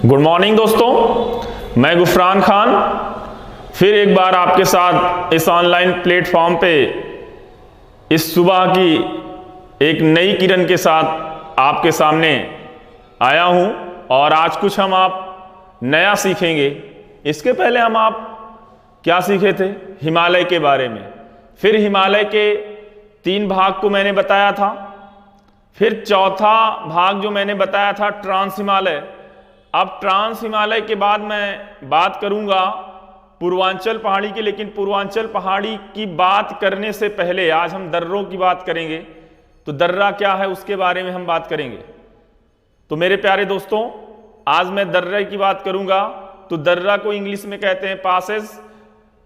Good morning दोस्तों, मैं गुफरान खान फिर एक बार आपके साथ इस ऑनलाइन प्लेटफॉर्म पे इस सुबह की एक नई किरण के साथ आपके सामने आया हूं और आज कुछ हम आप नया सीखेंगे। इसके पहले हम आप क्या सीखे थे? हिमालय के बारे में। फिर हिमालय के 3 भाग को मैंने बताया था। फिर चौथा भाग जो मैंने बताया था ट्रांस हिमालय। अब ट्रांस हिमालय के बाद मैं बात करूंगा पूर्वांचल पहाड़ी की, लेकिन पूर्वांचल पहाड़ी की बात करने से पहले आज हम दर्रों की बात करेंगे। तो दर्रा क्या है उसके बारे में हम बात करेंगे। तो मेरे प्यारे दोस्तों, आज मैं दर्रे की बात करूंगा। तो दर्रा को इंग्लिश में कहते हैं पासेज।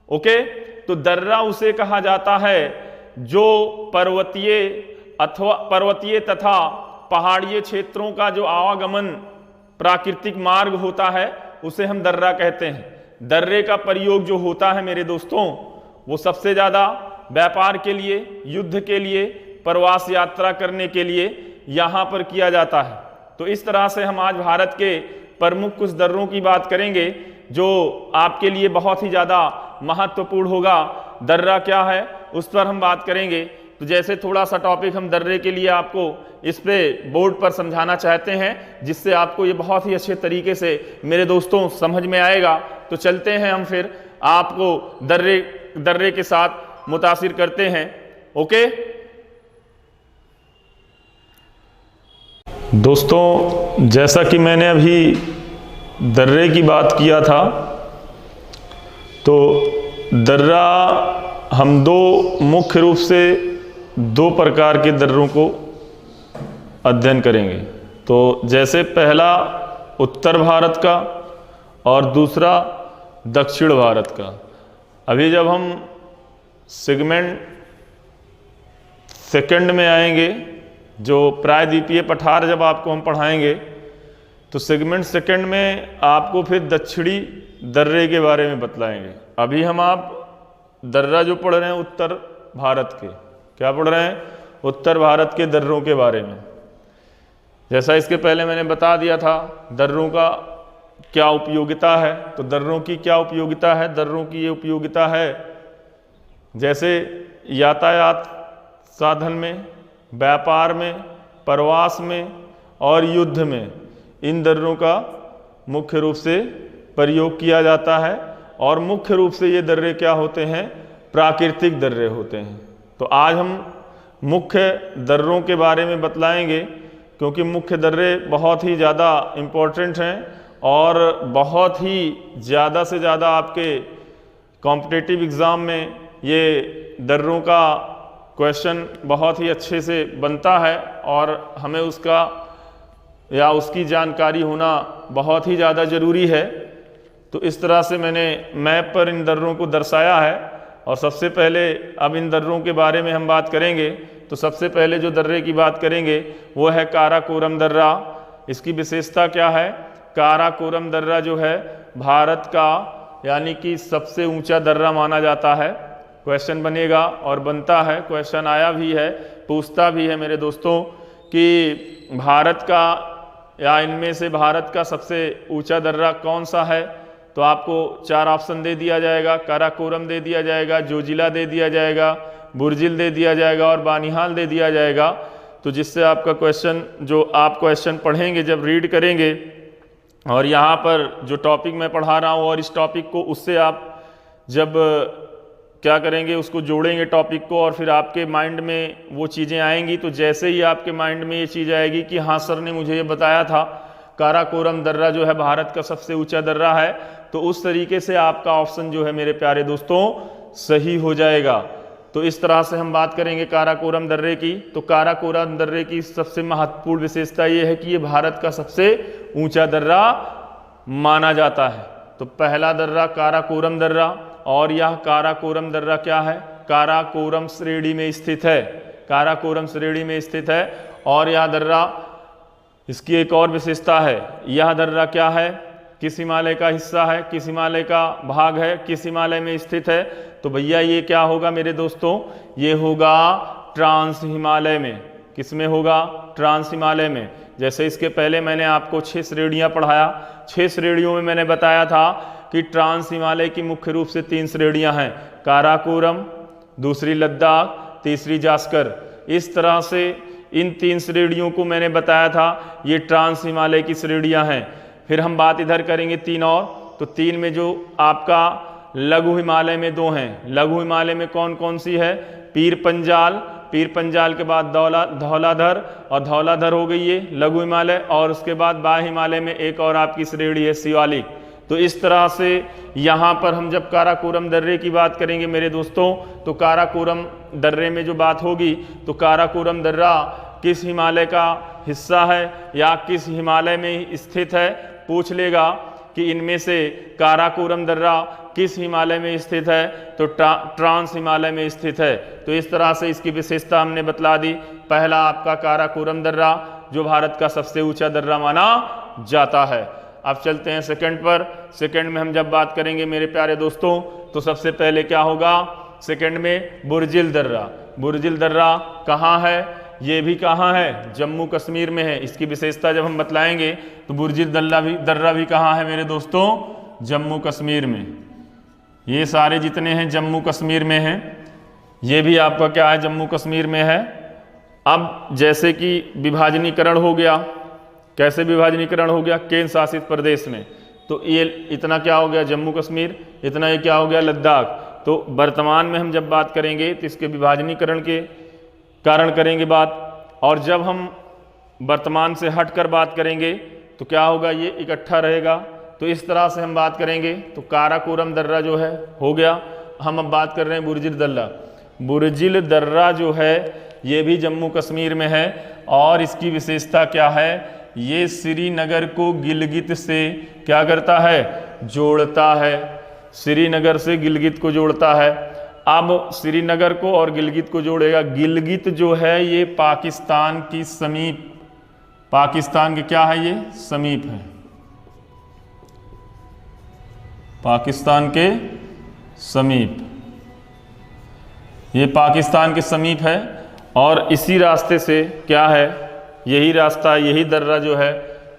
ओके, तो दर्रा उसे कहा जाता है जो पर्वतीय तथा पहाड़ीय क्षेत्रों का जो आवागमन प्राकृतिक मार्ग होता है उसे हम दर्रा कहते हैं। दर्रे का प्रयोग जो होता है मेरे दोस्तों, वो सबसे ज्यादा व्यापार के लिए, युद्ध के लिए, प्रवास यात्रा करने के लिए यहां पर किया जाता है। तो इस तरह से हम आज भारत के प्रमुख कुछ दर्रों की बात करेंगे जो आपके लिए बहुत ही ज्यादा महत्वपूर्ण होगा। दर्रा क्या है उस पर हम बात करेंगे। तो जैसे थोड़ा सा टॉपिक हम दर्रे के लिए आपको इस पे बोर्ड पर समझाना चाहते हैं, जिससे आपको ये बहुत ही अच्छे तरीके से मेरे दोस्तों समझ में आएगा। तो चलते हैं हम फिर आपको दर्रे के साथ मुतासिर करते हैं। ओके दोस्तों, जैसा कि मैंने अभी दर्रे की बात किया था, तो दर्रा हम मुख्य रूप से 2 प्रकार के दर्रों को अध्ययन करेंगे। तो जैसे पहला उत्तर भारत का और दूसरा दक्षिण भारत का। अभी जब हम सेगमेंट सेकंड में आएंगे, जो प्रायद्वीपीय पठार जब आपको हम पढ़ाएंगे, तो सेगमेंट सेकंड में आपको फिर दक्षिणी दर्रे के बारे में बतलाएंगे। अभी हम आप दर्रा जो पढ़ रहे हैं उत्तर भारत के, क्या पढ़ रहे हैं? उत्तर भारत के दर्रों के बारे में। जैसा इसके पहले मैंने बता दिया था दर्रों का क्या उपयोगिता है। तो दर्रों की क्या उपयोगिता है? दर्रों की ये उपयोगिता है जैसे यातायात साधन में, व्यापार में, प्रवास में और युद्ध में इन दर्रों का मुख्य रूप से प्रयोग किया जाता है। और मुख्य रूप से ये दर्रे क्या होते हैं? प्राकृतिक दर्रे होते हैं। तो आज हम मुख्य दर्रों के बारे में बतलाएंगे, क्योंकि मुख्य दर्रे बहुत ही ज़्यादा इम्पोर्टेंट हैं और बहुत ही ज़्यादा से ज़्यादा आपके कॉम्पिटिटिव एग्ज़ाम में ये दर्रों का क्वेश्चन बहुत ही अच्छे से बनता है और हमें उसका या उसकी जानकारी होना बहुत ही ज़्यादा ज़रूरी है। तो इस तरह से मैंने मैप पर इन दर्रों को दर्शाया है। और सबसे पहले अब इन दर्रों के बारे में हम बात करेंगे। तो सबसे पहले जो दर्रे की बात करेंगे वो है काराकोरम दर्रा। इसकी विशेषता क्या है? काराकोरम दर्रा जो है भारत का यानी कि सबसे ऊंचा दर्रा माना जाता है। क्वेश्चन बनेगा और बनता है, क्वेश्चन आया भी है, पूछता भी है मेरे दोस्तों कि भारत का या इनमें से भारत का सबसे ऊंचा दर्रा कौन सा है? तो आपको 4 ऑप्शन दे दिया जाएगा। काराकोरम दे दिया जाएगा, जोजिला दे दिया जाएगा, बुर्जिल दे दिया जाएगा और बानिहाल दे दिया जाएगा। तो जिससे आपका क्वेश्चन, जो आप क्वेश्चन पढ़ेंगे जब रीड करेंगे और यहाँ पर जो टॉपिक मैं पढ़ा रहा हूँ और इस टॉपिक को, उससे आप जब क्या करेंगे, उसको जोड़ेंगे टॉपिक को, और फिर आपके माइंड में वो चीज़ें आएंगी। तो जैसे ही आपके माइंड में ये चीज़ आएगी कि हाँ सर ने मुझे ये बताया था काराकोरम दर्रा जो है भारत का सबसे ऊंचा दर्रा है, तो उस तरीके से आपका ऑप्शन जो है मेरे प्यारे दोस्तों सही हो जाएगा। तो इस तरह से हम बात करेंगे काराकोरम दर्रे की। तो काराकोरम दर्रे की सबसे महत्वपूर्ण विशेषता ये है कि ये भारत का सबसे ऊंचा दर्रा माना जाता है। तो पहला दर्रा काराकोरम दर्रा, और यह काराकोरम दर्रा क्या है? काराकोरम श्रेणी में स्थित है। काराकोरम श्रेणी में स्थित है। और यह दर्रा, इसकी एक और विशेषता है, यह दर्रा क्या है? किस हिमालय का हिस्सा है? किस हिमालय का भाग है? किस हिमालय में स्थित है? तो भैया ये क्या होगा मेरे दोस्तों? ये होगा ट्रांस हिमालय में। किस में होगा? ट्रांस हिमालय में। जैसे इसके पहले मैंने आपको 6 श्रेणियां पढ़ाया। 6 श्रेणियों में मैंने बताया था कि ट्रांस हिमालय की मुख्य रूप से 3 श्रेणियां हैं, काराकोरम, दूसरी लद्दाख, तीसरी जास्कर। इस तरह से इन 3 श्रेणियों को मैंने बताया था, ये ट्रांस हिमालय की श्रेणियां हैं। फिर हम बात इधर करेंगे 3 और, तो 3 में जो आपका लघु हिमालय में 2 हैं। लघु हिमालय में कौन कौन सी है? पीर पंजाल, पीर पंजाल के बाद धौलाधर, और धौलाधर हो गई ये लघु हिमालय, और उसके बाद बाह्य हिमालय में एक और आपकी श्रेणी है शिवालिक। तो इस तरह से यहाँ पर हम जब काराकोरम दर्रे की बात करेंगे मेरे दोस्तों, तो काराकोरम दर्रे में जो बात होगी, तो काराकोरम दर्रा किस हिमालय का हिस्सा है या किस हिमालय में स्थित है, पूछ लेगा कि इनमें से काराकोरम दर्रा किस हिमालय में स्थित है, तो ट्रांस हिमालय में स्थित है। तो इस तरह से इसकी विशेषता हमने बतला दी। पहला आपका काराकोरम दर्रा, जो भारत का सबसे ऊंचा दर्रा माना जाता है। अब चलते हैं सेकंड पर। सेकंड में हम जब बात करेंगे मेरे प्यारे दोस्तों, तो सबसे पहले क्या होगा सेकंड में? बुर्जिल दर्रा। बुर्जिल दर्रा कहाँ है? ये भी कहाँ है? जम्मू कश्मीर में है। इसकी विशेषता जब हम बतलाएंगे तो बुर्जिल दर्रा भी कहाँ है मेरे दोस्तों? जम्मू कश्मीर में। ये सारे जितने हैं जम्मू कश्मीर में हैं। ये भी आपका क्या है? जम्मू कश्मीर में है। अब जैसे कि विभाजनीकरण हो गया, कैसे विभाजनीकरण हो गया? केंद्र शासित प्रदेश में, तो ये इतना क्या हो गया? जम्मू कश्मीर। इतना ये क्या हो गया? लद्दाख। तो वर्तमान में हम जब बात करेंगे तो इसके विभाजनीकरण के कारण करेंगे बात, और जब हम वर्तमान से हटकर बात करेंगे तो क्या होगा? ये इकट्ठा रहेगा। तो इस तरह से हम बात करेंगे। तो काराकोरम दर्रा जो है हो गया। हम अब बात कर रहे हैं बुर्जिल दर्रा। बुर्जिल दर्रा जो है ये भी जम्मू कश्मीर में है, और इसकी विशेषता क्या है? ये श्रीनगर को गिलगित से क्या करता है? जोड़ता है। श्रीनगर से गिलगित को जोड़ता है। अब श्रीनगर को और गिलगित को जोड़ेगा। गिलगित जो है ये पाकिस्तान की समीप, पाकिस्तान के क्या है? ये समीप है, पाकिस्तान के समीप। ये पाकिस्तान के समीप है, और इसी रास्ते से क्या है? यही रास्ता, यही दर्रा जो है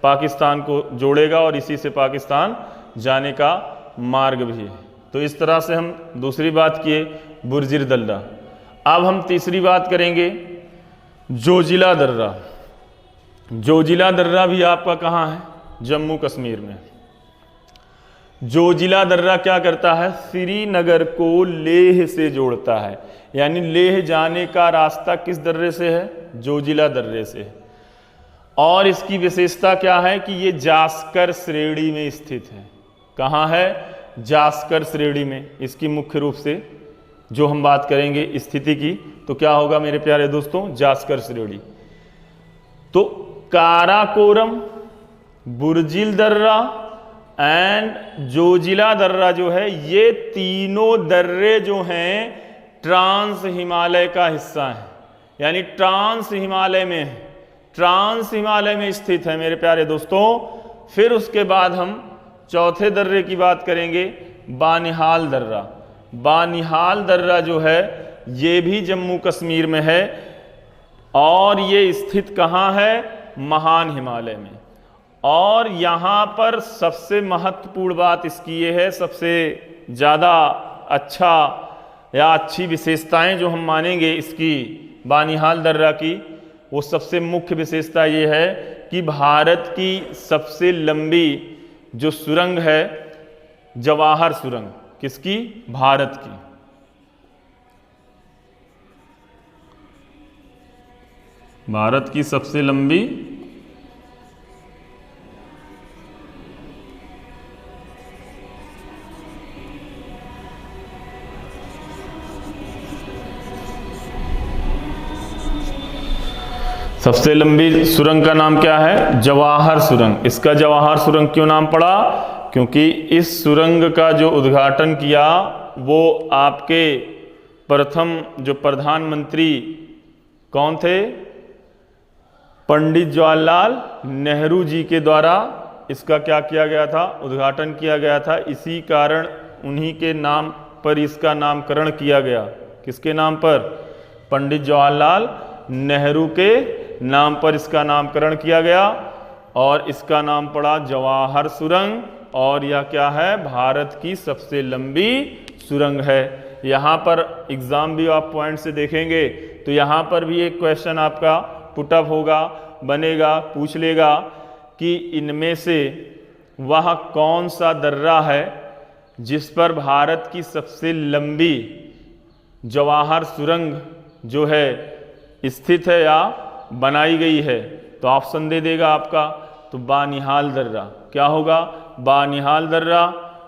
पाकिस्तान को जोड़ेगा, और इसी से पाकिस्तान जाने का मार्ग भी है। तो इस तरह से हम दूसरी बात किए बुर्जिल दर्रा। अब हम तीसरी बात करेंगे जोजिला दर्रा। जोजिला दर्रा भी आपका कहाँ है? जम्मू कश्मीर में। जोजिला दर्रा क्या करता है? श्रीनगर को लेह से जोड़ता है। यानी लेह जाने का रास्ता किस दर्रे से है? जोजिला दर्रे से है। और इसकी विशेषता क्या है कि ये जास्कर श्रेणी में स्थित है। कहाँ है? जास्कर श्रेणी में। इसकी मुख्य रूप से जो हम बात करेंगे स्थिति की, तो क्या होगा मेरे प्यारे दोस्तों? जास्कर श्रेणी। तो काराकोरम, बुर्जिल दर्रा एंड जोजिला दर्रा जो है, ये तीनों दर्रे जो हैं ट्रांस हिमालय का हिस्सा है। यानी ट्रांस हिमालय में है, ट्रांस हिमालय में स्थित है मेरे प्यारे दोस्तों। फिर उसके बाद हम चौथे दर्रे की बात करेंगे, बानिहाल दर्रा। बानिहाल दर्रा जो है ये भी जम्मू कश्मीर में है, और ये स्थित कहाँ है? महान हिमालय में। और यहाँ पर सबसे महत्वपूर्ण बात इसकी ये है, सबसे ज़्यादा अच्छा या अच्छी विशेषताएं जो हम मानेंगे इसकी बानिहाल दर्रा की, वो सबसे मुख्य विशेषता ये है कि भारत की सबसे लंबी जो सुरंग है जवाहर सुरंग, किसकी? भारत की। भारत की सबसे लंबी सुरंग का नाम क्या है? जवाहर सुरंग। इसका जवाहर सुरंग क्यों नाम पड़ा? क्योंकि इस सुरंग का जो उद्घाटन किया वो आपके प्रथम जो प्रधानमंत्री कौन थे? पंडित जवाहरलाल नेहरू जी के द्वारा इसका क्या किया गया था? उद्घाटन किया गया था। इसी कारण उन्हीं के नाम पर इसका नामकरण किया गया। किसके नाम पर? पंडित जवाहरलाल नेहरू के नाम पर इसका नामकरण किया गया और इसका नाम पड़ा जवाहर सुरंग। और यह क्या है? भारत की सबसे लंबी सुरंग है। यहाँ पर एग्जाम भी आप पॉइंट से देखेंगे तो यहाँ पर भी एक क्वेश्चन आपका पुटअप होगा, बनेगा, पूछ लेगा कि इनमें से वह कौन सा दर्रा है जिस पर भारत की सबसे लंबी जवाहर सुरंग जो है स्थित है या बनाई गई है। तो ऑप्शन दे देगा आपका, तो बानिहाल दर्रा। क्या होगा? बानिहाल दर्रा।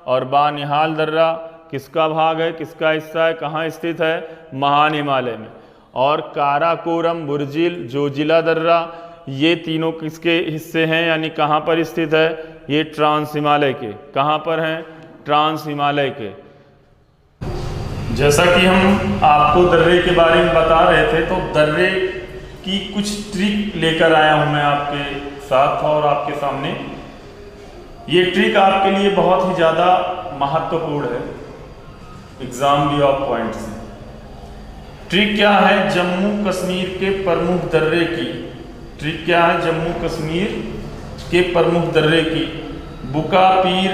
और बानिहाल दर्रा किसका भाग है, किसका हिस्सा है, कहाँ स्थित है? महान हिमालय में। और काराकोरम, बुर्जिल, जोजिला दर्रा, ये तीनों किसके हिस्से हैं, यानी कहाँ पर स्थित है? ये ट्रांस हिमालय के। कहाँ पर हैं? ट्रांस हिमालय के। जैसा कि हम आपको दर्रे के बारे में बता रहे थे, तो दर्रे की कुछ ट्रिक लेकर आया हूं मैं आपके साथ और आपके सामने। ये ट्रिक आपके लिए बहुत ही ज़्यादा महत्वपूर्ण है, एग्जाम भी ऑफ पॉइंट से। ट्रिक क्या है? जम्मू कश्मीर के प्रमुख दर्रे की। ट्रिक क्या है? जम्मू कश्मीर के प्रमुख दर्रे की। बुका पीर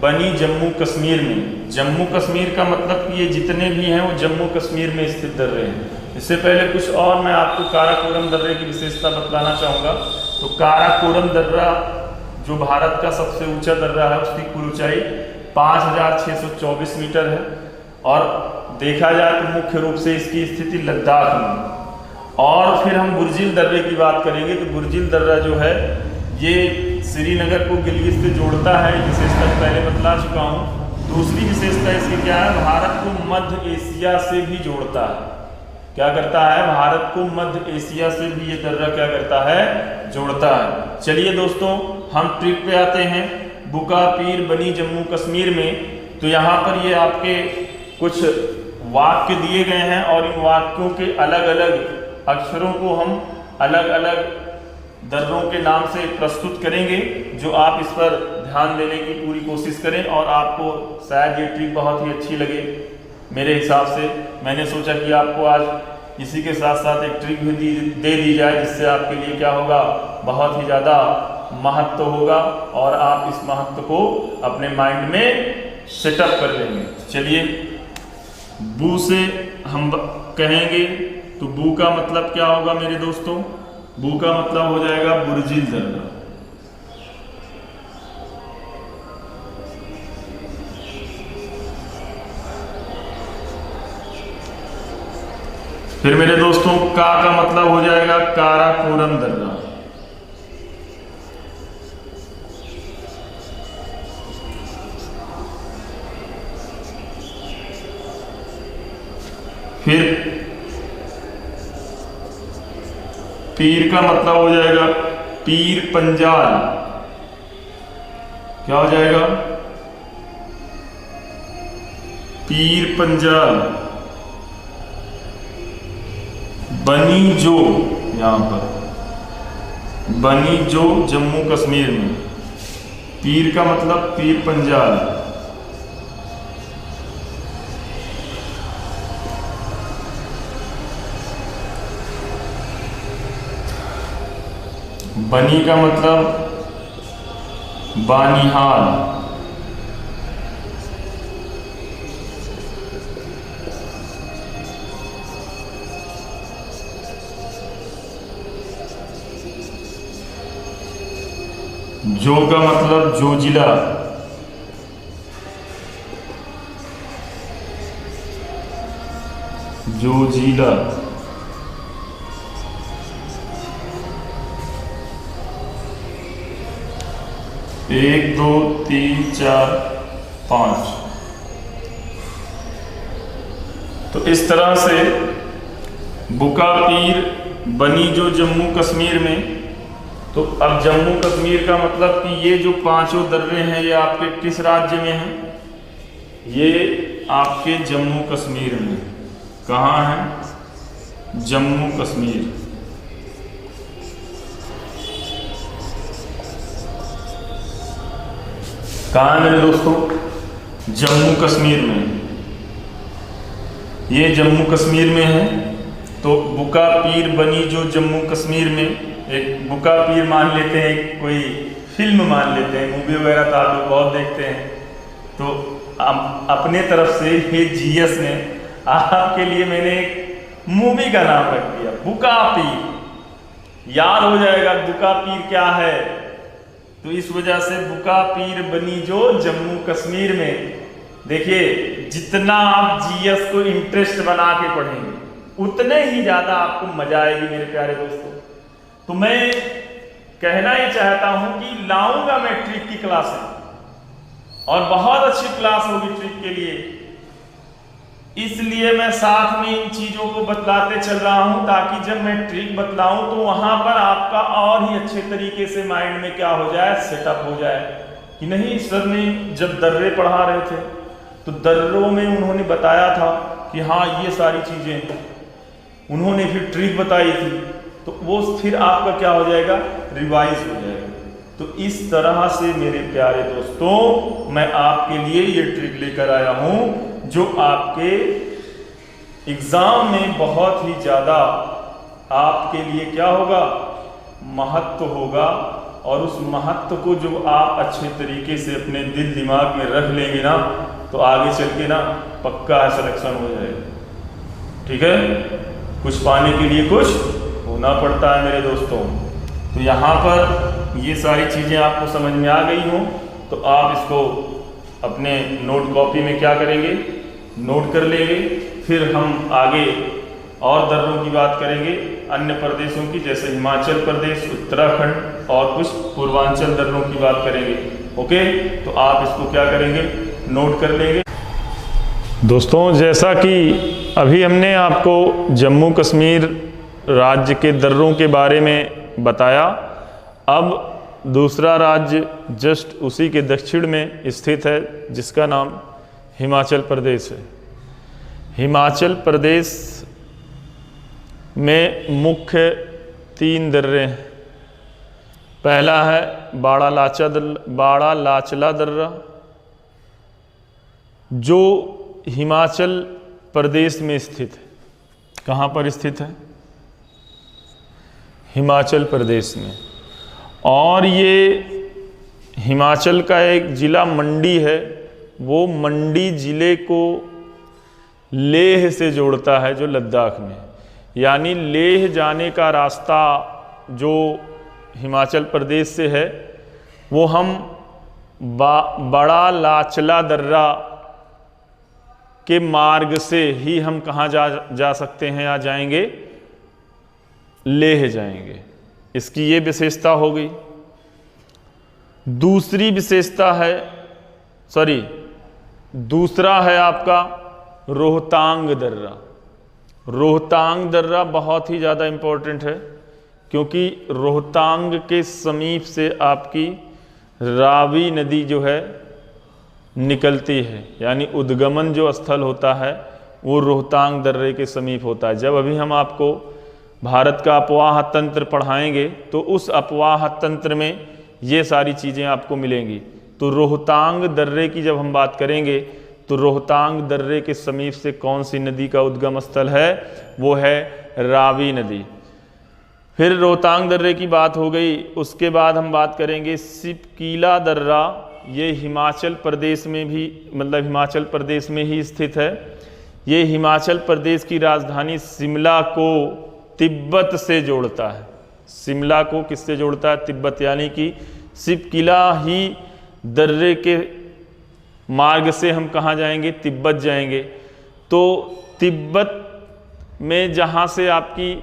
बनी जम्मू कश्मीर में। जम्मू कश्मीर का मतलब कि ये जितने भी हैं वो जम्मू कश्मीर में स्थित दर्रे हैं। इससे पहले कुछ और मैं आपको काराकोरम दर्रे की विशेषता बतलाना चाहूँगा। तो काराकोरम दर्रा जो भारत का सबसे ऊंचा दर्रा है, उसकी कुल ऊंचाई 5624 मीटर है। और देखा जाए तो मुख्य रूप से इसकी स्थिति लद्दाख में। और फिर हम बुर्जिल दर्रे की बात करेंगे तो बुर्जिल दर्रा जो है ये श्रीनगर को गिलगित से जोड़ता है, विशेषता पहले बतला चुका हूँ। दूसरी विशेषता इसकी क्या है? भारत को मध्य एशिया से भी जोड़ता है। क्या करता है? भारत को मध्य एशिया से भी ये दर्रा क्या करता है? जोड़ता है। चलिए दोस्तों, हम ट्रिक पे आते हैं। बुका पीर बनी जम्मू कश्मीर में, तो यहाँ पर ये आपके कुछ वाक्य दिए गए हैं और इन वाक्यों के अलग अलग अक्षरों को हम अलग अलग दर्रों के नाम से प्रस्तुत करेंगे, जो आप इस पर ध्यान देने की पूरी कोशिश करें और आपको शायद ये ट्रिक बहुत ही अच्छी लगे। मेरे हिसाब से मैंने सोचा कि आपको आज इसी के साथ साथ एक ट्रिक भी दे दी जाए, जिससे आपके लिए क्या होगा? बहुत ही ज़्यादा महत्व होगा और आप इस महत्व को अपने माइंड में सेटअप कर लेंगे। चलिए, बू से हम कहेंगे तो बू का मतलब क्या होगा मेरे दोस्तों? बू का मतलब हो जाएगा बुर्जिल दर्रा। फिर मेरे दोस्तों का मतलब हो जाएगा काराकोरम दर्रा। फिर पीर का मतलब हो जाएगा पीर पंजाल। क्या हो जाएगा? पीर पंजाल। बनी जो, यहां पर बनी जो जम्मू कश्मीर में, पीर का मतलब पीर पंजाल। बनी का मतलब बानिहाल। जो का मतलब जोजिला। जोजिला। 1 2 3 4 5। तो इस तरह से बुका पीर बनी जो जम्मू कश्मीर में। तो अब जम्मू कश्मीर का मतलब कि ये जो पांचों दर्रे हैं ये आपके किस राज्य में हैं? ये आपके जम्मू कश्मीर में। कहाँ है? जम्मू कश्मीर। कहाँ है मेरे दोस्तों? जम्मू कश्मीर में। ये जम्मू कश्मीर में है। तो बुका पीर बनी जो जम्मू कश्मीर में, एक बुका पीर मान लेते हैं, कोई फिल्म मान लेते हैं, मूवी वगैरह तो आप लोग बहुत देखते हैं। तो अपने तरफ से ये जीएस ने आपके लिए मैंने एक मूवी का नाम रख दिया, बुका पीर। याद हो जाएगा बुका पीर क्या है। तो इस वजह से बुका पीर बनी जो जम्मू कश्मीर में। देखिए, जितना आप जीएस को इंटरेस्ट बना के पढ़ेंगे उतने ही ज़्यादा आपको मजा आएगी मेरे प्यारे दोस्तों। तो मैं कहना ही चाहता हूं कि लाऊंगा मैं ट्रिक की क्लासें, और बहुत अच्छी क्लास होगी ट्रिक के लिए। इसलिए मैं साथ में इन चीज़ों को बतलाते चल रहा हूं, ताकि जब मैं ट्रिक बतलाऊं तो वहां पर आपका और ही अच्छे तरीके से माइंड में क्या हो जाए, सेटअप हो जाए कि नहीं। सर ने जब दर्रे पढ़ा रहे थे तो दर्रों में उन्होंने बताया था कि हाँ ये सारी चीज़ें, उन्होंने फिर ट्रिक बताई थी, तो वो फिर आपका क्या हो जाएगा, रिवाइज हो जाएगा। तो इस तरह से मेरे प्यारे दोस्तों मैं आपके लिए ये ट्रिक लेकर आया हूं, जो आपके एग्जाम में बहुत ही ज़्यादा आपके लिए क्या होगा, महत्व होगा। और उस महत्व को जो आप अच्छे तरीके से अपने दिल दिमाग में रख लेंगे ना, तो आगे चल के ना पक्का सिलेक्शन हो जाएगा। ठीक है, कुछ पाने के लिए कुछ होना पड़ता है मेरे दोस्तों। तो यहाँ पर ये सारी चीज़ें आपको समझ में आ गई हों, तो आप इसको अपने नोट कॉपी में क्या करेंगे, नोट कर लेंगे। फिर हम आगे और दर्रों की बात करेंगे, अन्य प्रदेशों की, जैसे हिमाचल प्रदेश, उत्तराखंड और कुछ पूर्वांचल दर्रों की बात करेंगे। ओके, तो आप इसको क्या करेंगे, नोट कर लेंगे। दोस्तों, जैसा कि अभी हमने आपको जम्मू कश्मीर राज्य के दर्रों के बारे में बताया, अब दूसरा राज्य जस्ट उसी के दक्षिण में स्थित है, जिसका नाम हिमाचल प्रदेश है। हिमाचल प्रदेश में मुख्य 3 दर्रे हैं। पहला है बाड़ा लाचला दर्रा, जो हिमाचल प्रदेश में स्थित है। कहाँ पर स्थित है, हिमाचल प्रदेश में। और ये हिमाचल का एक ज़िला मंडी है, वो मंडी ज़िले को लेह से जोड़ता है, जो लद्दाख में। यानी लेह जाने का रास्ता जो हिमाचल प्रदेश से है, वो हम बड़ा लाचला दर्रा के मार्ग से ही हम कहाँ जा सकते हैं, या जाएंगे, लेह जाएंगे। इसकी ये विशेषता हो गई। दूसरी विशेषता है, दूसरा है आपका रोहतांग दर्रा। रोहतांग दर्रा बहुत ही ज़्यादा इम्पोर्टेंट है, क्योंकि रोहतांग के समीप से आपकी रावी नदी जो है निकलती है। यानी उद्गमन जो स्थल होता है वो रोहतांग दर्रे के समीप होता है। जब अभी हम आपको भारत का अपवाह तंत्र पढ़ाएंगे तो उस अपवाह तंत्र में ये सारी चीज़ें आपको मिलेंगी। तो रोहतांग दर्रे की जब हम बात करेंगे तो रोहतांग दर्रे के समीप से कौन सी नदी का उद्गम स्थल है, वो है रावी नदी। फिर रोहतांग दर्रे की बात हो गई। उसके बाद हम बात करेंगे सिपकीला दर्रा। ये हिमाचल प्रदेश में भी, मतलब हिमाचल प्रदेश में ही स्थित है। ये हिमाचल प्रदेश की राजधानी शिमला को तिब्बत से जोड़ता है। शिमला को किससे जोड़ता है, तिब्बत। यानी कि सिपकीला ही दर्रे के मार्ग से हम कहाँ जाएंगे, तिब्बत जाएंगे। तो तिब्बत में जहाँ से आपकी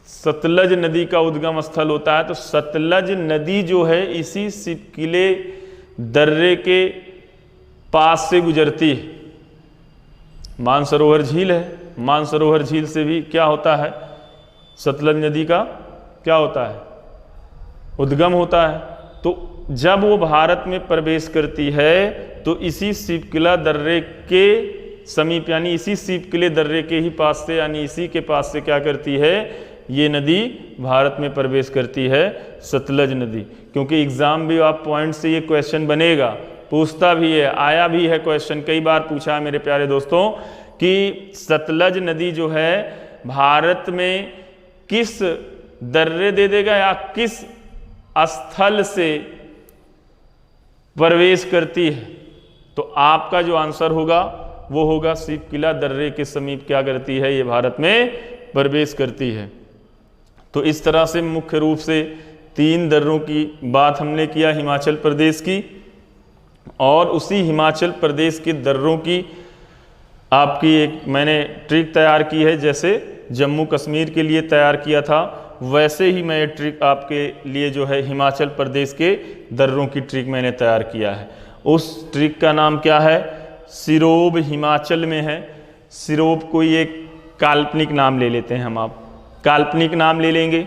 सतलज नदी का उद्गम स्थल होता है, तो सतलज नदी जो है इसी सिपकीले दर्रे के पास से गुजरती है। मानसरोवर झील है, मानसरोवर झील से भी क्या होता है, सतलज नदी का क्या होता है, उद्गम होता है। तो जब वो भारत में प्रवेश करती है तो इसी सिपकीला दर्रे के समीप, यानी इसी सिपकीले दर्रे के ही पास से, यानी इसी के पास से क्या करती है, ये नदी भारत में प्रवेश करती है, सतलज नदी। क्योंकि एग्जाम भी आप पॉइंट से ये क्वेश्चन बनेगा, पूछता भी है, आया भी है क्वेश्चन, कई बार पूछा है मेरे प्यारे दोस्तों कि सतलज नदी जो है भारत में किस दर्रे दे देगा या किस स्थल से प्रवेश करती है, तो आपका जो आंसर होगा वो होगा शिव किला दर्रे के समीप क्या करती है, ये भारत में प्रवेश करती है। तो इस तरह से मुख्य रूप से 3 दर्रों की बात हमने किया हिमाचल प्रदेश की, और उसी हिमाचल प्रदेश के दर्रों की आपकी एक मैंने ट्रिक तैयार की है। जैसे जम्मू कश्मीर के लिए तैयार किया था, वैसे ही मैं ये ट्रिक आपके लिए जो है हिमाचल प्रदेश के दर्रों की ट्रिक मैंने तैयार किया है। उस ट्रिक का नाम क्या है, सिरोब हिमाचल में है। सिरोब कोई एक काल्पनिक नाम ले लेते हैं हम, आप काल्पनिक नाम ले लेंगे।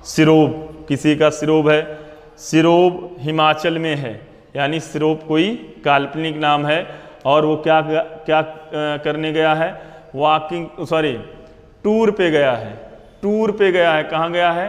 सिरोब किसी का सिरोब है, सिरोब हिमाचल में है, यानी सिरोब कोई काल्पनिक नाम है। और वो क्या क्या करने गया है, टूर पे गया है। टूर पे गया है, कहाँ गया है,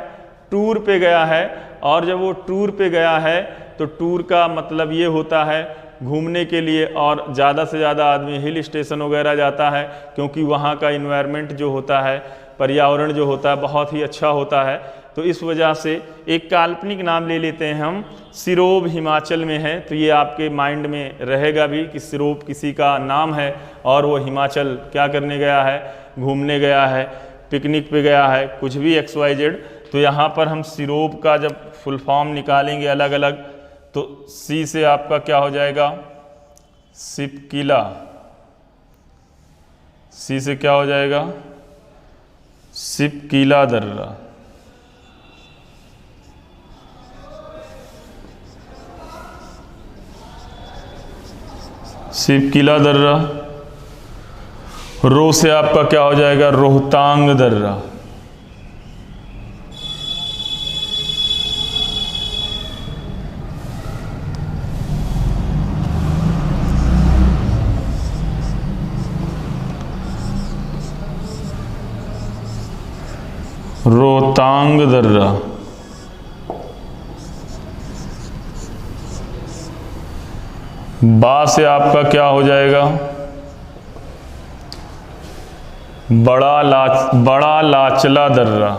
टूर पे गया है। और जब वो टूर पे गया है तो टूर का मतलब ये होता है घूमने के लिए, और ज़्यादा से ज़्यादा आदमी हिल स्टेशन वगैरह जाता है, क्योंकि वहाँ का इन्वायरमेंट जो होता है, पर्यावरण जो होता है बहुत ही अच्छा होता है। तो इस वजह से एक काल्पनिक नाम ले लेते हैं हम, सिरोब हिमाचल में है। तो ये आपके माइंड में रहेगा भी कि सिरोब किसी का नाम है और वो हिमाचल क्या करने गया है, घूमने गया है, पिकनिक पे गया है, कुछ भी XYZ। तो यहाँ पर हम सिरोब का जब फुल फॉर्म निकालेंगे अलग अलग, तो सी से आपका क्या हो जाएगा, शिव किला। सी से क्या हो जाएगा, शिव किला दर्रा। शिव किला दर्रा। रो से आपका क्या हो जाएगा, रोहतांग दर्रा। रोहतांग दर्रा। बा से आपका क्या हो जाएगा, बड़ा लाचला दर्रा।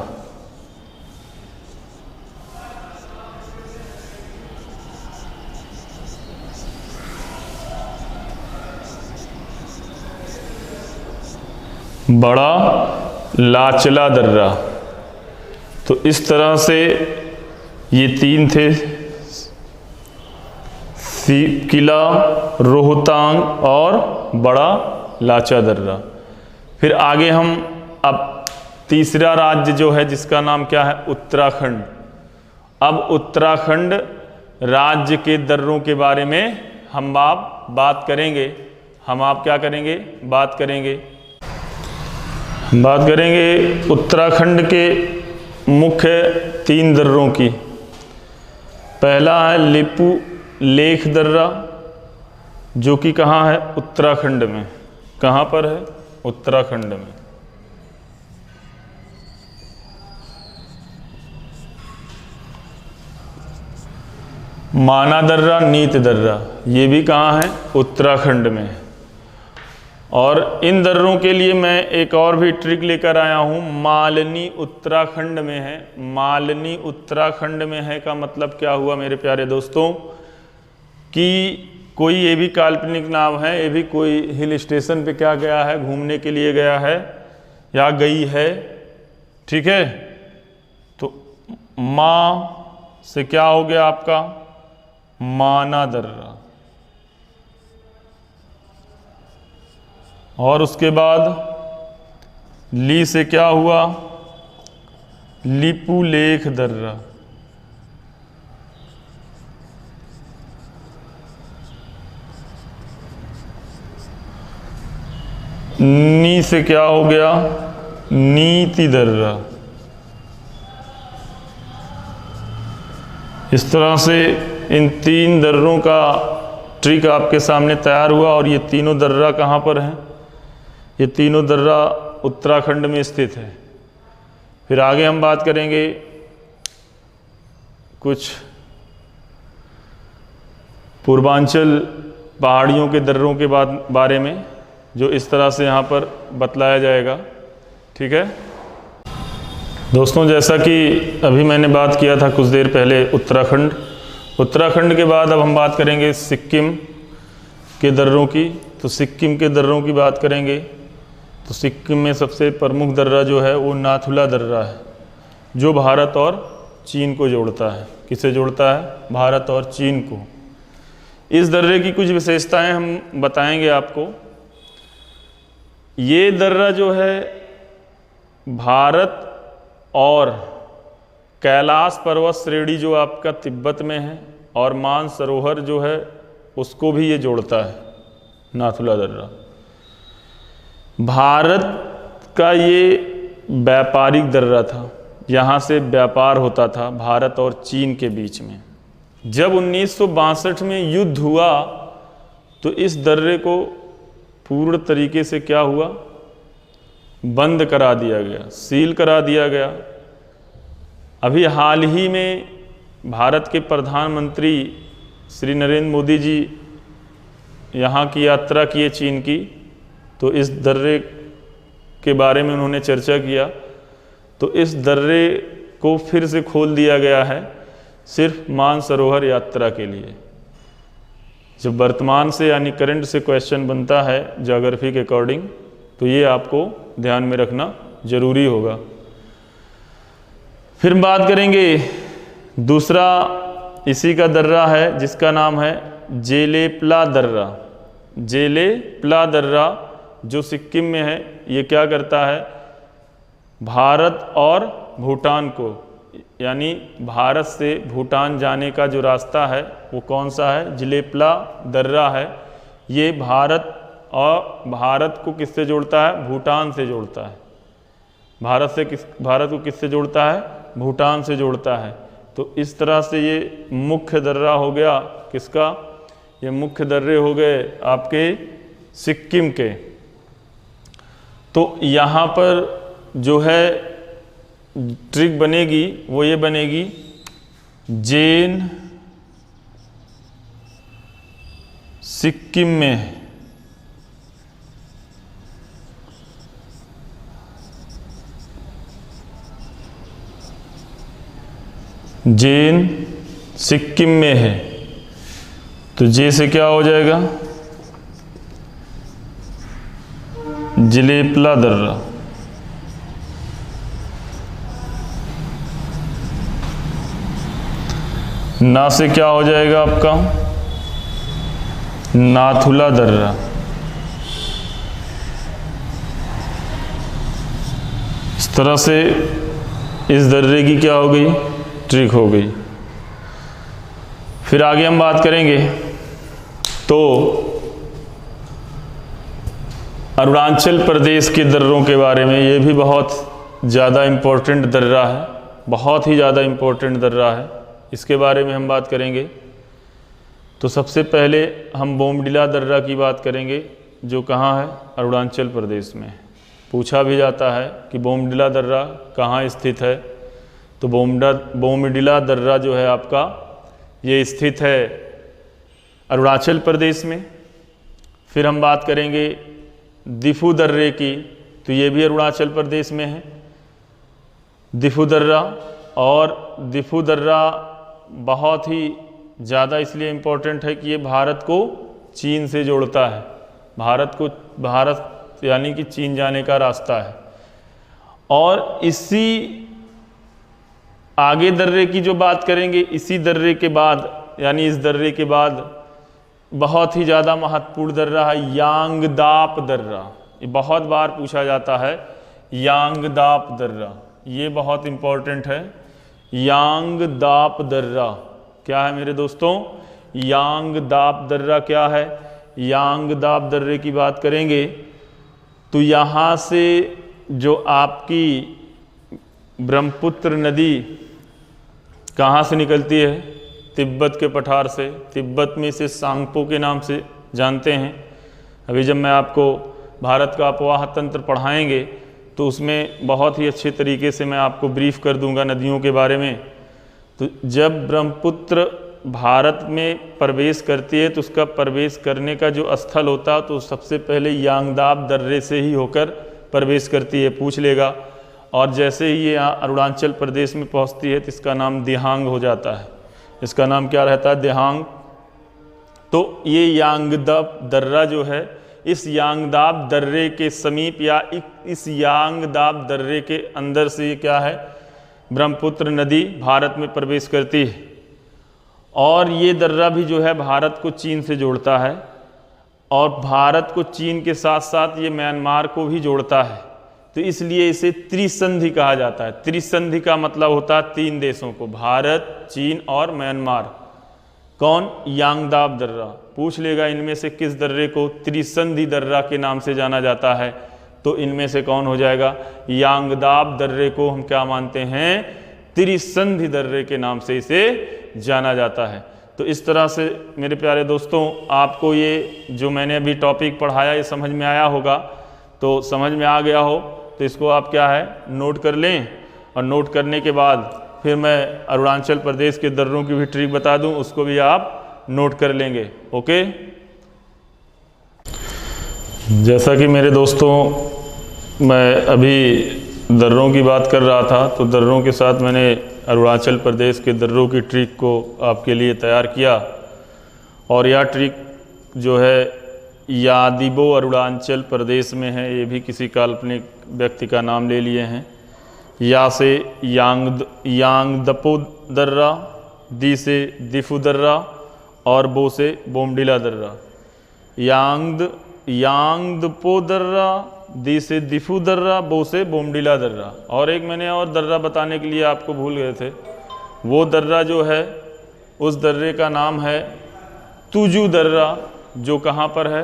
बड़ा लाचला दर्रा। तो इस तरह से ये 3 थे, शिव किला, रोहतांग और बड़ा लाचा दर्रा। फिर आगे हम अब तीसरा राज्य जो है जिसका नाम क्या है, उत्तराखंड। अब उत्तराखंड राज्य के दर्रों के बारे में हम आप बात करेंगे। हम आप क्या करेंगे, बात करेंगे उत्तराखंड के मुख्य 3 दर्रों की। पहला है लिपू लेख दर्रा, जो कि कहाँ है, उत्तराखंड में। कहाँ पर है, उत्तराखंड में। माना दर्रा, नीत दर्रा, ये भी कहाँ है, उत्तराखंड में। और इन दर्रों के लिए मैं एक और भी ट्रिक लेकर आया हूँ, मालनी उत्तराखंड में है। मालनी उत्तराखंड में है का मतलब क्या हुआ मेरे प्यारे दोस्तों, कि कोई ये भी काल्पनिक नाम है, ये भी कोई हिल स्टेशन पे क्या गया है, घूमने के लिए गया है या गई है, ठीक है। तो माँ से क्या हो गया आपका, माना दर्रा। और उसके बाद ली से क्या हुआ, लिपू लेख दर्रा। नी से क्या हो गया, नीति दर्रा। इस तरह से इन 3 दर्रों का ट्रिक आपके सामने तैयार हुआ। और ये तीनों दर्रा कहाँ पर हैं, ये तीनों दर्रा उत्तराखंड में स्थित है। फिर आगे हम बात करेंगे कुछ पूर्वांचल पहाड़ियों के दर्रों के बारे में, जो इस तरह से यहाँ पर बतलाया जाएगा, ठीक है। दोस्तों, जैसा कि अभी मैंने बात किया था कुछ देर पहले उत्तराखंड के बाद अब हम बात करेंगे सिक्किम के दर्रों की। तो सिक्किम के दर्रों की बात करेंगे तो सिक्किम में सबसे प्रमुख दर्रा जो है वो नाथुला दर्रा है, जो भारत और चीन को जोड़ता है। किसे जोड़ता है? भारत और चीन को। इस दर्रे की कुछ विशेषताएं हम बताएंगे आपको। ये दर्रा जो है भारत और कैलाश पर्वत श्रेणी जो आपका तिब्बत में है और मानसरोवर जो है उसको भी ये जोड़ता है, नाथुला दर्रा। भारत का ये व्यापारिक दर्रा था, यहाँ से व्यापार होता था भारत और चीन के बीच में। जब 1962 में युद्ध हुआ तो इस दर्रे को पूर्ण तरीके से क्या हुआ? बंद करा दिया गया, सील करा दिया गया। अभी हाल ही में भारत के प्रधानमंत्री श्री नरेंद्र मोदी जी यहाँ की यात्रा किए चीन की, तो इस दर्रे के बारे में उन्होंने चर्चा किया। तो इस दर्रे को फिर से खोल दिया गया है सिर्फ मानसरोवर यात्रा के लिए। जब वर्तमान से यानी करंट से क्वेश्चन बनता है ज्योग्राफी के अकॉर्डिंग, तो ये आपको ध्यान में रखना जरूरी होगा। फिर बात करेंगे दूसरा इसी का दर्रा है जिसका नाम है जेलेपला दर्रा। जेलेपला दर्रा जो सिक्किम में है, ये क्या करता है? भारत और भूटान को, यानी भारत से भूटान जाने का जो रास्ता है वो कौन सा है? जेलेपला दर्रा है। ये भारत को किससे जोड़ता है? भूटान से जोड़ता है। भारत को किससे जोड़ता है? भूटान से जोड़ता है। तो इस तरह से ये मुख्य दर्रा हो गया किसका? ये मुख्य दर्रे हो गए आपके सिक्किम के। तो यहाँ पर जो है ट्रिक बनेगी वो ये बनेगी, जैन सिक्किम में है। जैन सिक्किम में है, तो जे से क्या हो जाएगा? जेलेपला दर्रा। ना से क्या हो जाएगा आपका? नाथुला दर्रा। इस तरह से इस दर्रे की क्या हो गई? ट्रिक हो गई। फिर आगे हम बात करेंगे तो अरुणाचल प्रदेश के दर्रों के बारे में। ये भी बहुत ज़्यादा इम्पोर्टेंट दर्रा है, बहुत ही ज़्यादा इम्पोर्टेंट दर्रा है। इसके बारे में हम बात करेंगे तो सबसे पहले हम बोमडिला दर्रा की बात करेंगे, जो कहाँ है? अरुणाचल प्रदेश में। पूछा भी जाता है कि बोमडिला दर्रा कहाँ स्थित है, तो बोमडिला दर्रा जो है आपका ये स्थित है अरुणाचल प्रदेश में। फिर हम बात करेंगे दिफू दर्रे की, तो ये भी अरुणाचल प्रदेश में है दिफू दर्रा। और दिफू दर्रा बहुत ही ज़्यादा इसलिए इम्पोर्टेंट है कि ये भारत को चीन से जोड़ता है। भारत यानी कि चीन जाने का रास्ता है। और इसी आगे दर्रे की जो बात करेंगे, इसी दर्रे के बाद यानी इस दर्रे के बाद बहुत ही ज़्यादा महत्वपूर्ण दर्रा है यांगदाप दर्रा। ये बहुत बार पूछा जाता है, यांगदाप दर्रा, ये बहुत इम्पोर्टेंट है। यांगदाप दर्रा क्या है मेरे दोस्तों? यांगदाप दर्रा क्या है? यांगदाप दर्रे की बात करेंगे तो यहाँ से जो आपकी ब्रह्मपुत्र नदी कहाँ से निकलती है? तिब्बत के पठार से। तिब्बत में इसे सांगपो के नाम से जानते हैं। अभी जब मैं आपको भारत का अपवाह तंत्र पढ़ाएंगे तो उसमें बहुत ही अच्छे तरीके से मैं आपको ब्रीफ कर दूंगा नदियों के बारे में। तो जब ब्रह्मपुत्र भारत में प्रवेश करती है तो उसका प्रवेश करने का जो स्थल होता है तो सबसे पहले यांगदाप दर्रे से ही होकर प्रवेश करती है, पूछ लेगा। और जैसे ही ये यहाँ अरुणाचल प्रदेश में पहुँचती है तो इसका नाम दिहांग हो जाता है। इसका नाम क्या रहता है? दिहांग। तो ये यांगदाब दर्रा जो है, इस यांगदाब दर्रे के समीप या इस यांगदाब दर्रे के अंदर से ये क्या है, ब्रह्मपुत्र नदी भारत में प्रवेश करती है। और ये दर्रा भी जो है भारत को चीन से जोड़ता है, और भारत को चीन के साथ साथ ये म्यांमार को भी जोड़ता है। तो इसलिए इसे त्रिसंधि कहा जाता है। त्रिसंधि का मतलब होता है 3 देशों को, भारत, चीन और म्यांमार। कौन? यांगदाब दर्रा। पूछ लेगा इनमें से किस दर्रे को त्रिसंधि दर्रा के नाम से जाना जाता है, तो इनमें से कौन हो जाएगा? यांगदाब दर्रे को हम क्या मानते हैं? त्रिसंधि दर्रे के नाम से इसे जाना जाता है। तो इस तरह से मेरे प्यारे दोस्तों, आपको ये जो मैंने अभी टॉपिक पढ़ाया ये समझ में आया होगा। तो समझ में आ गया हो तो इसको आप क्या है, नोट कर लें, और नोट करने के बाद फिर मैं अरुणाचल प्रदेश के दर्रों की भी ट्रिक बता दूं, उसको भी आप नोट कर लेंगे। ओके। जैसा कि मेरे दोस्तों मैं अभी दर्रों की बात कर रहा था, तो दर्रों के साथ मैंने अरुणाचल प्रदेश के दर्रों की ट्रिक को आपके लिए तैयार किया। और यह ट्रिक जो है यादिबो अरुणाचल प्रदेश में है। ये भी किसी काल्पनिक व्यक्ति का नाम ले लिए हैं। या से यांगदपो दर्रा, दी से दिफु दर्रा, और बो से बोमडिला दर्रा। यांगदपो दर्रा, दी से दिफु दर्रा, बो से बोमडिला दर्रा। और एक मैंने और दर्रा बताने के लिए आपको भूल गए थे, वो दर्रा जो है उस दर्रे का नाम है तुजू दर्रा, जो कहाँ पर है?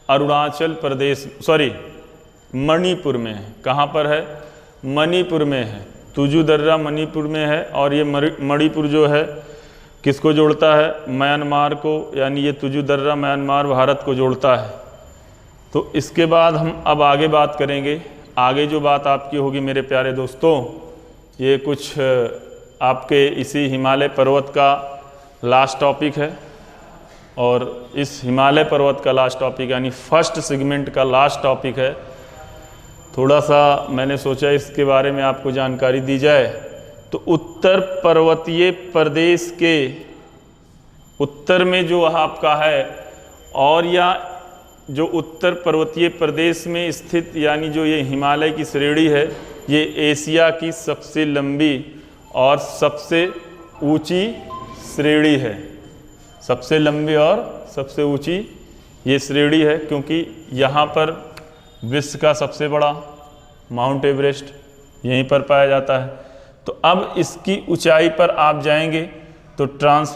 अरुणाचल प्रदेश, सॉरी मणिपुर में है। कहाँ पर है? मणिपुर में है। तुजू दर्रा मणिपुर में है। और ये मणिपुर जो है किसको जोड़ता है? म्यांमार को। यानी ये तुजू दर्रा म्यांमार भारत को जोड़ता है। तो इसके बाद हम अब आगे बात करेंगे। आगे जो बात आपकी होगी मेरे प्यारे दोस्तों, ये कुछ आपके इसी हिमालय पर्वत का लास्ट टॉपिक है। और इस हिमालय पर्वत का लास्ट टॉपिक यानी फर्स्ट सेगमेंट का लास्ट टॉपिक है। थोड़ा सा मैंने सोचा इसके बारे में आपको जानकारी दी जाए। तो उत्तर पर्वतीय प्रदेश के उत्तर में जो आपका है, और या जो उत्तर पर्वतीय प्रदेश में स्थित यानी जो ये हिमालय की श्रेणी है, ये एशिया की सबसे लंबी और सबसे ऊंची श्रेणी है। सबसे लंबी और सबसे ऊंची ये श्रेणी है, क्योंकि यहाँ पर विश्व का सबसे बड़ा माउंट एवरेस्ट यहीं पर पाया जाता है। तो अब इसकी ऊंचाई पर आप जाएंगे तो ट्रांस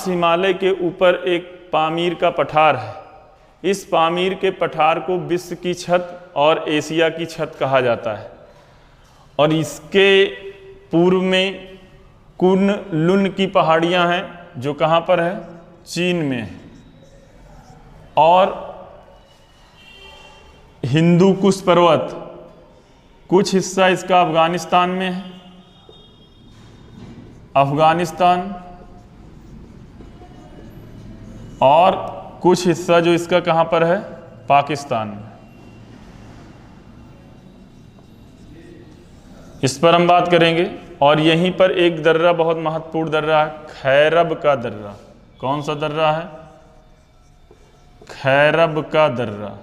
हिमालय के ऊपर एक पामीर का पठार है। इस पामीर के पठार को विश्व की छत और एशिया की छत कहा जाता है। और इसके पूर्व में कुन लुन की पहाड़ियां हैं, जो कहाँ पर है? चीन में है। और हिंदू कुश पर्वत, कुछ हिस्सा इसका अफगानिस्तान में है। अफगानिस्तान। और कुछ हिस्सा जो इसका कहाँ पर है? पाकिस्तान में। इस पर हम बात करेंगे। और यहीं पर एक दर्रा बहुत महत्वपूर्ण दर्रा है, खैरब का दर्रा। कौन सा दर्रा है? खैरब का दर्रा।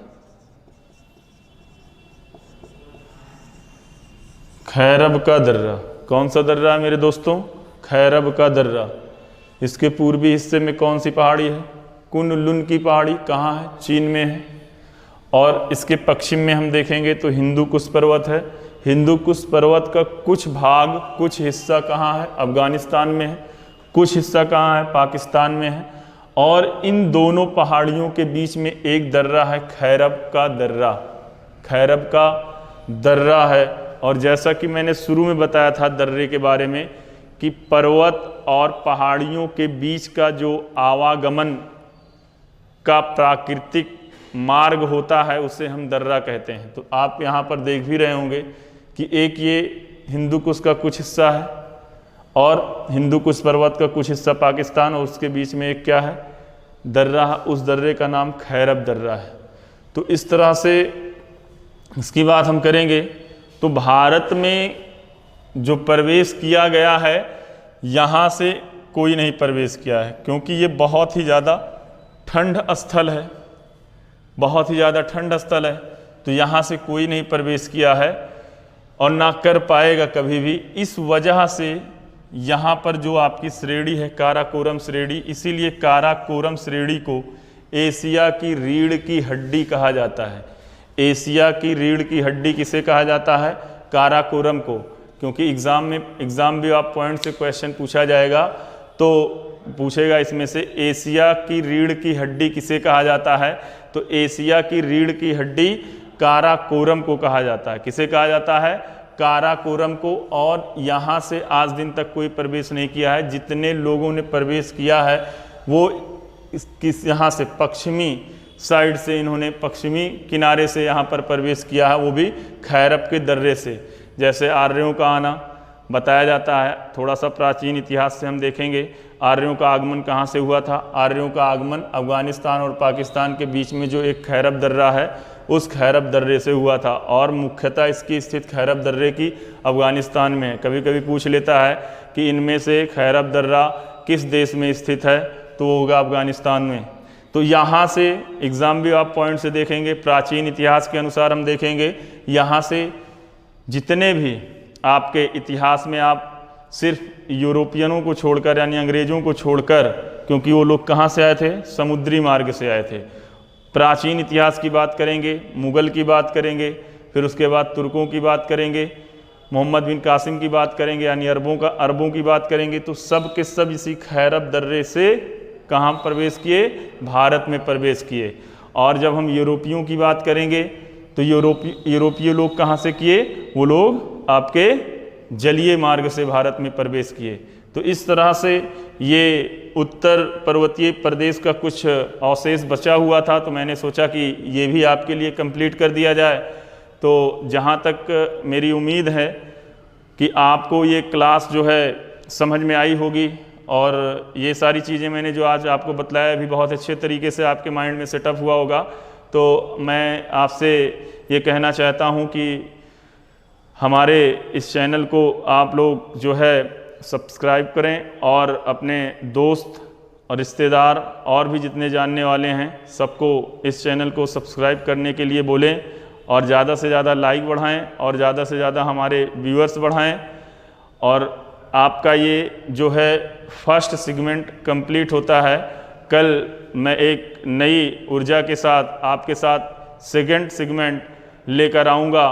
खैरब का दर्रा कौन सा दर्रा है मेरे दोस्तों? खैरब का दर्रा। इसके पूर्वी हिस्से में कौन सी पहाड़ी है? कुन लुन की पहाड़ी। कहाँ है? चीन में है। और इसके पश्चिम में हम देखेंगे तो हिंदू कुश पर्वत है। हिंदू कुश पर्वत का कुछ भाग, कुछ हिस्सा कहाँ है? अफगानिस्तान में है। कुछ हिस्सा कहाँ है? पाकिस्तान में है। और इन दोनों पहाड़ियों के बीच में एक दर्रा है, खैरब का दर्रा। खैरब का दर्रा है। और जैसा कि मैंने शुरू में बताया था दर्रे के बारे में कि पर्वत और पहाड़ियों के बीच का जो आवागमन का प्राकृतिक मार्ग होता है उसे हम दर्रा कहते हैं। तो आप यहाँ पर देख भी रहे होंगे कि एक ये हिंदू कुश का कुछ हिस्सा है और हिंदू कुश पर्वत का कुछ हिस्सा पाकिस्तान, और उसके बीच में एक क्या है? दर्रा। उस दर्रे का नाम खैरब दर्रा है। तो इस तरह से इसकी बात हम करेंगे। तो भारत में जो प्रवेश किया गया है, यहाँ से कोई नहीं प्रवेश किया है, क्योंकि ये बहुत ही ज़्यादा ठंड स्थल है, बहुत ही ज़्यादा ठंड स्थल है। तो यहाँ से कोई नहीं प्रवेश किया है और ना कर पाएगा कभी भी। इस वजह से यहाँ पर जो आपकी श्रेणी है काराकोरम श्रेणी, इसीलिए काराकोरम श्रेणी को एशिया की रीढ़ की हड्डी कहा जाता है। एशिया की रीढ़ की हड्डी किसे कहा जाता है? काराकोरम को। क्योंकि एग्ज़ाम भी आप पॉइंट से क्वेश्चन पूछा जाएगा तो पूछेगा इसमें से एशिया की रीढ़ की हड्डी किसे कहा जाता है, तो एशिया की रीढ़ की हड्डी काराकोरम को कहा जाता है। किसे कहा जाता है? काराकोरम को। और यहाँ से आज दिन तक कोई प्रवेश नहीं किया है। जितने लोगों ने प्रवेश किया है वो यहाँ से पश्चिमी साइड से, इन्होंने पश्चिमी किनारे से यहाँ पर प्रवेश किया है, वो भी खैरब के दर्रे से। जैसे आर्यों का आना बताया जाता है, थोड़ा सा प्राचीन इतिहास से हम देखेंगे आर्यों का आगमन कहाँ से हुआ था। आर्यों का आगमन अफगानिस्तान और पाकिस्तान के बीच में जो एक खैरब दर्रा है, उस खैरब दर्रे से हुआ था। और मुख्यतः इसकी स्थित खैरब दर्रे की अफगानिस्तान में है। कभी कभी पूछ लेता है कि इनमें से खैरब दर्रा किस देश में स्थित है, तो वो होगा अफगानिस्तान में। तो यहाँ से एग्ज़ाम भी आप पॉइंट से देखेंगे, प्राचीन इतिहास के अनुसार हम देखेंगे, यहाँ से जितने भी आपके इतिहास में आप सिर्फ यूरोपियनों को छोड़कर यानी अंग्रेज़ों को छोड़कर, क्योंकि वो लोग कहाँ से आए थे? समुद्री मार्ग से आए थे। प्राचीन इतिहास की बात करेंगे, मुग़ल की बात करेंगे, फिर उसके बाद तुर्कों की बात करेंगे, मोहम्मद बिन कासिम की बात करेंगे, यानी अरबों की बात करेंगे, तो सब के सब इसी खैरब दर्रे से कहाँ प्रवेश किए? भारत में प्रवेश किए। और जब हम यूरोपियों की बात करेंगे तो यूरोपीय लोग कहाँ से किए? वो लोग आपके जलीय मार्ग से भारत में प्रवेश किए। तो इस तरह से ये उत्तर पर्वतीय प्रदेश का कुछ अवशेष बचा हुआ था, तो मैंने सोचा कि ये भी आपके लिए कंप्लीट कर दिया जाए। तो जहाँ तक मेरी उम्मीद है कि आपको ये क्लास जो है समझ में आई होगी, और ये सारी चीज़ें मैंने जो आज आपको बतलाया भी बहुत अच्छे तरीके से आपके माइंड में सेटअप हुआ होगा। तो मैं आपसे ये कहना चाहता हूँ कि हमारे इस चैनल को आप लोग जो है सब्सक्राइब करें और अपने दोस्त और रिश्तेदार और भी जितने जानने वाले हैं सबको इस चैनल को सब्सक्राइब करने के लिए बोलें, और ज़्यादा से ज़्यादा लाइक बढ़ाएं और ज़्यादा से ज़्यादा हमारे व्यूअर्स बढ़ाएं। और आपका ये जो है फर्स्ट सेगमेंट कंप्लीट होता है। कल मैं एक नई ऊर्जा के साथ आपके साथ सेकंड सेगमेंट लेकर आऊँगा।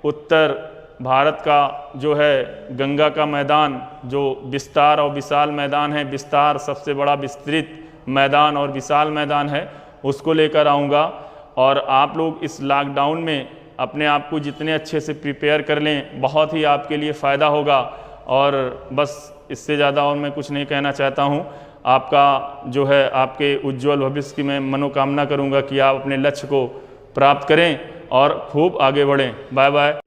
उत्तर भारत का जो है गंगा का मैदान, जो विस्तार और विशाल मैदान है, विस्तार सबसे बड़ा विस्तृत मैदान और विशाल मैदान है, उसको लेकर आऊँगा। और आप लोग इस लॉकडाउन में अपने आप को जितने अच्छे से प्रिपेयर कर लें, बहुत ही आपके लिए फ़ायदा होगा। और बस इससे ज़्यादा और मैं कुछ नहीं कहना चाहता हूँ। आपका जो है आपके उज्जवल भविष्य की मैं मनोकामना करूँगा कि आप अपने लक्ष्य को प्राप्त करें और खूब आगे बढ़ें। Bye bye.